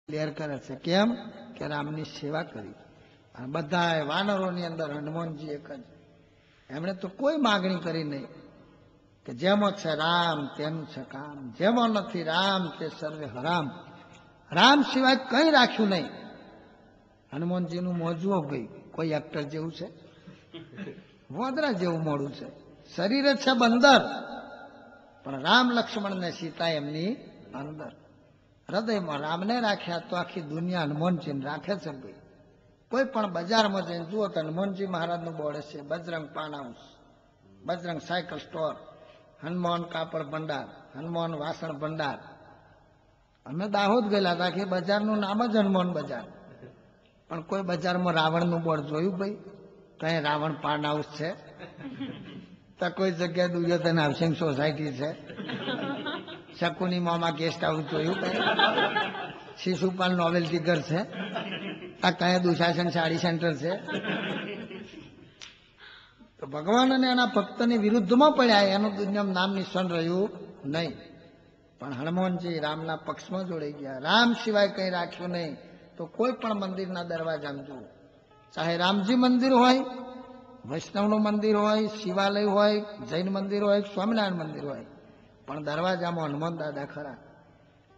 Clear કરે છે. કેમ કે રામની સેવા કરી. અને બધા વાનરોની અંદર હનુમાનજી એક જ, એમણે તો કોઈ માગણી કરી નહીં કે જેમો છે રામ તેનું છે કામ, જેમો નથી રામ તે સર્વે હરામ. રામ સિવાય કંઈ રાખ્યું નહીં. હનુમાનજીનું મોજવું ભાઈ કોઈ એક્ટર જેવું છે? વોદરા જેવું મોડું છે. શરીર છે બંદર, પણ રામ લક્ષ્મણ ને સીતા એમની અંદર. હૃદયમાં રામને રાખ્યા તો આખી દુનિયા હનુમાનજીને રાખે છે ભાઈ. કોઈ પણ બજારમાં જઈને જુઓ તો હનુમાનજી મહારાજનું બોર્ડ છે. Bajrang Paan house, Bajrang cycle store, Hanuman Kapad Bhandar, Hanuman વાસણ ભંડાર. અમે દાહોદ ગયેલા હતા કે બજારનું નામ જ હનુમાન બજાર, પણ કોઈ બજારમાં રાવણનું બોર્ડ જોયું ભાઈ? કઈ રાવણ પાન હાઉસ છે? તો કોઈ જગ્યાએ દુર્યોધન હાઉસિંગ સોસાયટી છે? શકુની મામા ગેસ્ટ હાઉસ જોયું? કઈ શિશુપાલ નોવેલ્ટી ઘર છે? આ કયા દુશાસન સાડી સેન્ટર છે? તો ભગવાન અને એના ભક્તની વિરુદ્ધમાં પડ્યા, એનું દુનિયામાં નામ નિશાન રહ્યું નહીં. પણ હનુમાનજી રામના પક્ષમાં જોડાઈ ગયા. રામ સિવાય કંઈ રાખ્યું નહીં. તો કોઈ પણ મંદિરના દરવાજામાં જુઓ, ચાહે રામજી મંદિર હોય, વૈષ્ણવનું મંદિર હોય, શિવાલય હોય, જૈન મંદિર હોય, સ્વામિનારાયણ મંદિર હોય, પણ દરવાજામાં હનુમાન દાદા ખરા.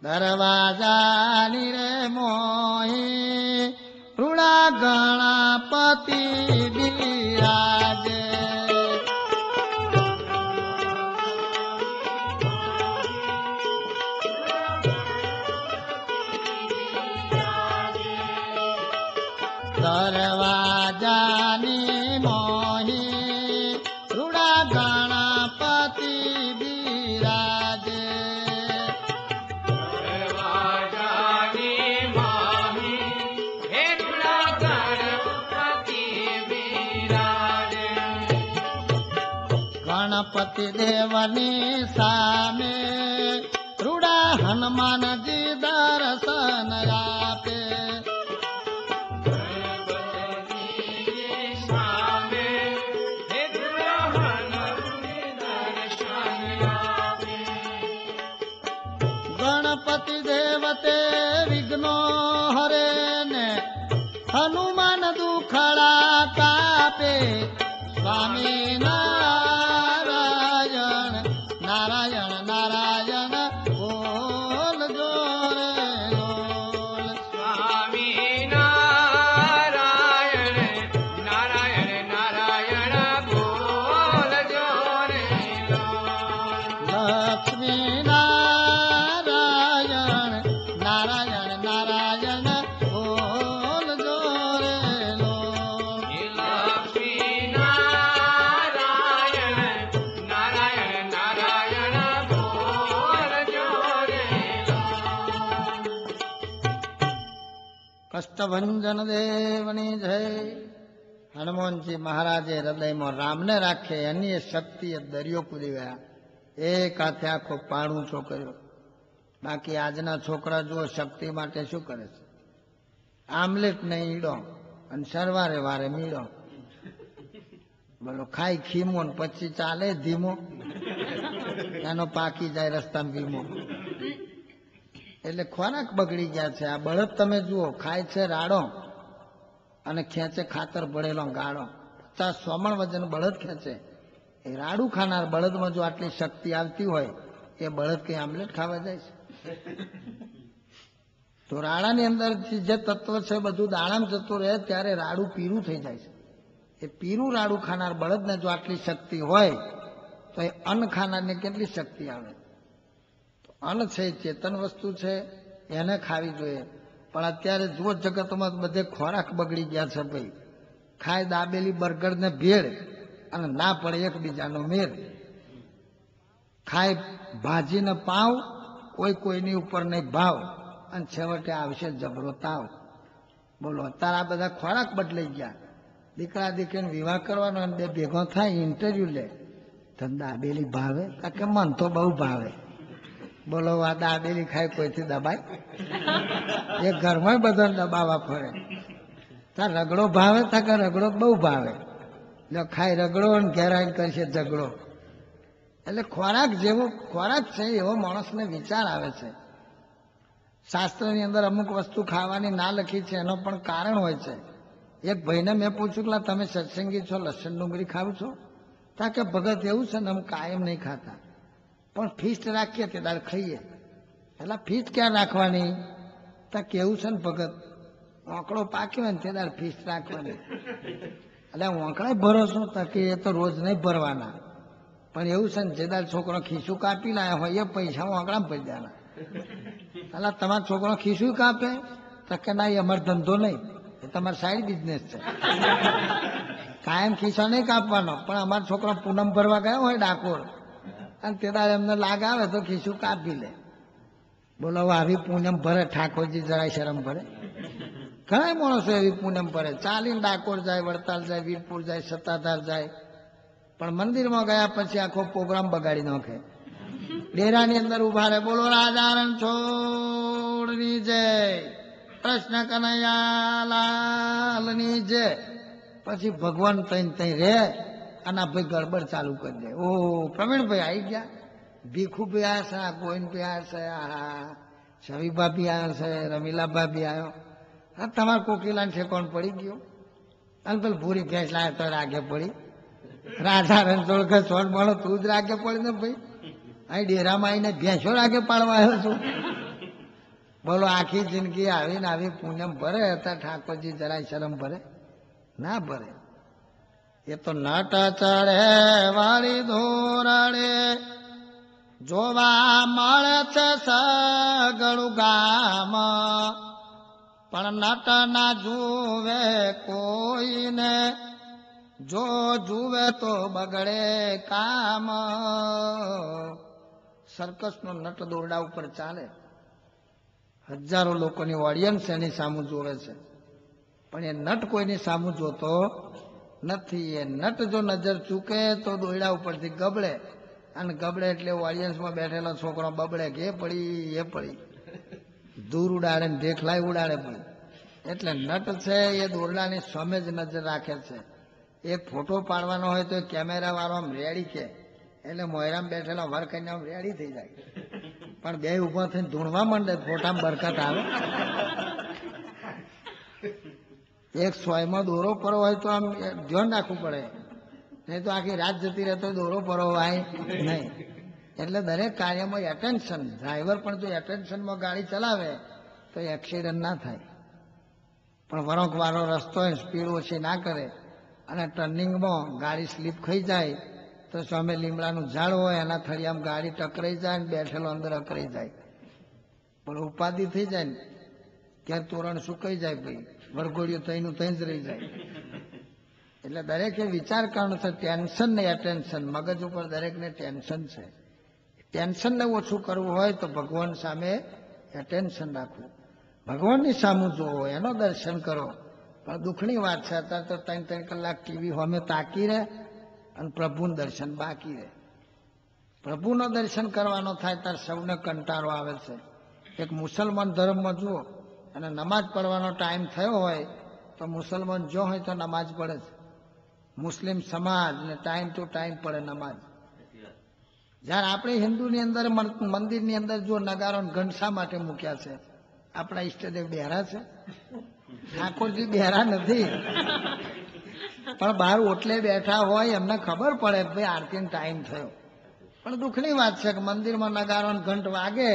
દરવાજાની રે મોહી રૂડા ગણપતિ બિરાજે. દરવાજાની મોહી રૂડા ગણપતિ બિરાજે. દરવાજાની મોહી હે રૂડા ગણપતિ બિરાજે. ગણપતિ દેવની સામે રૂડા હનુમાનજી દર્શન આપે. ગણપતિ દેવતે વિઘ્નો હરે ને હનુમાન દુખડા કાપે. સ્વામી નારાયણ નારાયણ નારાયણ બોલ જોરે બોલ. સ્વામી નારાયણ નારાયણ નારાયણ બોલ જોરે લક્ષ્મી નારાયણ નારાયણ નારાયણ બોલ જોરે લોલ. લક્ષ્મી નારાયણ નારાયણ નારાયણ બોલ જોરે. કષ્ટભંજન દેવની જય. હનુમાનજી મહારાજે હૃદયમાં રામને રાખે, એની શક્તિએ દરિયો કૂદી ગયા. એક હાથે આખો પાણું કર્યો. બાકી આજના છોકરા જુઓ શક્તિ માટે શું કરે છે? આમલેટ નહીં ઈડો અને સરવારે વારે મીડો. બોલો ખાઈ ખીમો ને પછી ચાલે ધીમો, એનો પાકી જાય રસ્તામાં વીમો. એટલે ખોરાક બગડી ગયા છે. આ બળદ તમે જુઓ, ખાય છે રાડો અને ખેંચે ખાતર ભરેલો ગાળો. 50-100 મણ વજન બળદ ખેંચે. એ રાડું ખાનાર બળદમાં જો આટલી શક્તિ આવતી હોય, એ બળદ કઈ આમલેટ ખાવા જાય છે? તો રાડાની અંદર જે તત્વ છે બધું દાણામાં જતું રહે, ત્યારે રાડું પીરું થઈ જાય છે. એ પીરું રાડું ખાનાર બળદને જો આટલી શક્તિ હોય, તો એ અન્ન ખાનારને કેટલી શક્તિ આવે? તો અન્ન છે ચેતન વસ્તુ છે, એને ખાવી જોઈએ. પણ અત્યારે જુઓ જગતમાં બધે ખોરાક બગડી ગયા છે ભાઈ. ખાય દાબેલી બર્ગર ને ભેળ અને ના પડે એકબીજાનો મેર. ખાય ભાજીને પાવ, કોઈ કોઈની ઉપર નહીં ભાવ, અને છેવટે આવશે જબરો તાવ. બોલો અત્યારે આ બધા ખોરાક બદલાઈ ગયા. દીકરા દીકરીને વિવાહ કરવાનો અને બે ભેગો થાય, ઇન્ટરવ્યુ લે, તને દાબેલી ભાવે? કે મન તો બહુ ભાવે. બોલો આ દાબેલી ખાય કોઈથી દબાય? એ ઘરમાં બધા દબાવા ફરે. તાર રગડો ભાવે? તા કે રગડો બહુ ભાવે. લો ખાય રગડો અને ઘેરાઈને કરશે ઝઘડો. એટલે ખોરાક જેવો ખોરાક છે એવો માણસને વિચાર આવે છે. શાસ્ત્રની અંદર અમુક વસ્તુ ખાવાની ના લખી છે એનો પણ કારણ હોય છે. એક ભાઈને મેં પૂછ્યું કે તમે સત્સંગી છો, લસણ ડુંગળી ખાવ છો? તા કે ભગત એવું છે ને અમે કાયમ નહીં ખાતા, પણ ફીસ્ટ રાખીએ તે દાળ ખાઈએ. એટલે ફીસ્ટ ક્યાં રાખવાની? તા કેવું છે ને ભગત, ઓંકડો પાક્યો હોય ને તે દાળ ફીસ્ટ રાખવાની. એટલે ઓંકડા ભરોસો તા કે એ તો રોજ નહીં ભરવાના, પણ એવું છે ને જે દાળ છોકરો ખીસું કાપી લાયા હોય એ પૈસા ઓંકડા ભરી દેવાના. એટલે તમારો છોકરો ખીસું કાપે તો કે ના, એ અમારો ધંધો નહીં, એ તમારો સાઈડ બિઝનેસ છે. કાયમ ખિસ્સા નહીં કાપવાનો, પણ અમારો છોકરો પૂનમ ભરવા ગયો હોય ડાકોર અને તે દાડે એમને લાગ આવે તો ખિસ્સું કાપી લે. બોલો આવી પૂનમ ભરે ઠાકોરજી જરાય શરમ ભરે? ઘણા માણસો એવી પૂનમ ભરે, ચાલીને ડાકોર જાય, વડતાલ જાય, વીરપુર જાય, સત્તાધાર જાય, પણ મંદિરમાં ગયા પછી આખો પ્રોગ્રામ બગાડી નાખે. ડેરાની અંદર ઉભા રહે, બોલો રાજા રણછોડની જય, કૃષ્ણ કનૈયાલાલની જય. પછી ભગવાન તઈ રે અને ભાઈ ગડબડ ચાલુ કરી દે. ઓ પ્રવીણભાઈ આવી ગયા, ભીખુભાઈ આવ્યા છે, ગોવિંદભાઈ આવ્યા છે, આ શવીભાભી આવ્યા છે, રમીલાભાભી આવ્યો. હા, તમારે કોકીલાને ઠેકોણ પડી ગયો. અને પેલું ભૂરી ભેંસ લાવે તો રાગે પડી. રાજા રણછોડ કે સોન મળો તું જ રાગે પડી ને ભાઈ, અહીં ડેરામાં આવીને ભેંસો રાગે પાડવા આવ્યો છું. બોલો આખી જિંદગી આવીને આવી પૂનમ ભરે હતા, ઠાકોરજી જરાય શરમ ભરે? ના ભરે. એ તો નટ ચડે વાળી ધોરડે જોવા મળે છે સગળું ગામ, પણ નટ ના જુવે કોઈને, જો જુએ તો બગડે કામ. સર્કસનો નટ દોરડા ઉપર ચાલે, હજારો લોકોની ઓડિયન્સ એની સામું જોવે છે, પણ એ નટ કોઈની સામું જોતો નથી. એ નટ જો નજર ચૂકે તો દોરડા ઉપરથી ગબડે, અને ગબડે એટલે ઓડિયન્સમાં બેઠેલો છોકરો બબડે કે એ પડી એ પડી, દૂર ઉડાડે ને દેખલાય ઉડાડે પડી. એટલે નટ છે એ દોરડાની સામે જ નજર રાખે છે. એક ફોટો પાડવાનો હોય તો કેમેરા વાળો આમ રેડી કે, એટલે મોયરામ બેઠેલો વર કરીને આમ રેડી થઈ જાય, પણ બે ઉભા થઈને ધૂણવા માંડે, ફોટામાં બરકત આવે. એક સોયમાં દોરો પરવો હોય તો આમ ધ્યાન રાખવું પડે, નહીં તો આખી રાત જતી રહે તો દોરો પરવાય નહીં. એટલે દરેક કાર્યમાં એટેન્શન, ડ્રાઈવર પણ જો એટેન્શનમાં ગાડી ચલાવે તો એક્સિડન્ટ ના થાય. પણ વરોક વાળો રસ્તો હોય, સ્પીડ ઓછી ના કરે અને ટર્નિંગમાં ગાડી સ્લીપ ખાઈ જાય તો સામે લીમડાનું ઝાડ હોય એના થળિયામાં ગાડી ટકરાઈ જાય ને બેઠેલો અંદર અકરાઈ જાય. પણ ઉપાધિ થઈ જાય ને ક્યારે તોરણ સુકાઈ જાય, ભાઈ વરઘોડિયું થઈનું થઈ જ રહી જાય. એટલે દરેકે વિચાર કરવાનો છે, ટેન્શન ને એટેન્શન, મગજ ઉપર દરેકને ટેન્શન છે. ટેન્શનને ઓછું કરવું હોય તો ભગવાન સામે એટેન્શન રાખવું, ભગવાનની સામું જોવો, એનો દર્શન કરો. પણ દુઃખની વાત છે અત્યારે તો 3-3 કલાક ટીવી સામે તાકી રહે અને પ્રભુનું દર્શન બાકી રહે. પ્રભુનો દર્શન કરવાનો થાય ત્યારે સૌને કંટાળો આવે છે. એક મુસલમાન ધર્મમાં જુઓ અને નમાજ પડવાનો ટાઈમ થયો હોય તો મુસલમાન જો હોય તો નમાજ પડે છે. મુસ્લિમ સમાજ ને ટાઈમ ટુ ટાઈમ પડે નમાજ. જ્યારે આપણે હિન્દુની અંદર મંદિરની અંદર જો નગારો ઘંટ શા માટે મૂક્યા છે? આપણા ઈષ્ટદેવ બહેરા છે? ઠાકોરજી બહેરા નથી, પણ બહાર ઓટલે બેઠા હોય એમને ખબર પડે કે ભાઈ આરતીનો ટાઈમ થયો. પણ દુઃખની વાત છે કે મંદિરમાં નગારો ઘંટ વાગે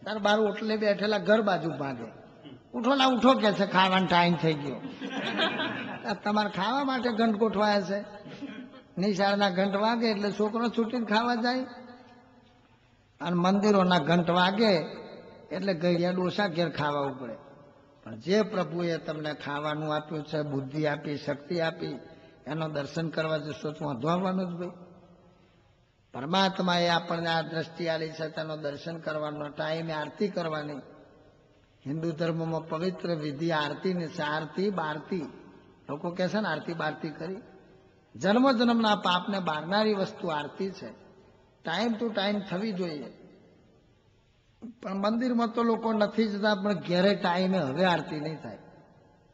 ત્યારે બહાર ઓટલે બેઠેલા ઘર બાજુ ભાગે, ઉઠો ના ઉઠો કે છે, ખાવાનો ટાઈમ થઈ ગયો. તમારે ખાવા માટે ઘંટ ગોઠવાયા છે? નિશાળના ઘંટ વાગે એટલે છોકરો છૂટીને ખાવા જાય, અને મંદિરોના ઘંટ વાગે એટલે ગઈડિયા ડોસા ઘેર ખાવા ઉપડે. પણ જે પ્રભુએ તમને ખાવાનું આપ્યું છે, બુદ્ધિ આપી, શક્તિ આપી, એનો દર્શન કરવા જશો તો વાંધો આવવાનું જ ભાઈ. પરમાત્માએ આપણને આ દ્રષ્ટિ આલી છે, તેનો દર્શન કરવાનો, ટાઈમે આરતી કરવાની. હિન્દુ ધર્મમાં પવિત્ર વિધિ આરતીની છે. આરતી બારતી લોકો કહે છે ને, આરતી બારતી કરી. જન્મ જન્મના પાપને બારનારી વસ્તુ આરતી છે. ટાઈમ ટુ ટાઈમ થવી જોઈએ. પણ મંદિરમાં તો લોકો નથી જતા, પણ ઘેરે ટાઈમે હવે આરતી નહીં થાય.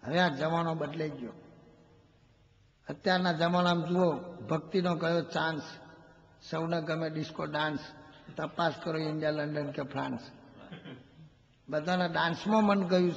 હવે આ જમાનો બદલાઈ ગયો. અત્યારના જમાનામાં જુઓ, ભક્તિનો કયો ચાન્સ, સૌને ગમે ડિસ્કો ડાન્સ. તપાસ કરો ઇન્ડિયા, લંડન કે ફ્રાન્સ. બધાના ડાન્સમાં મન ગયું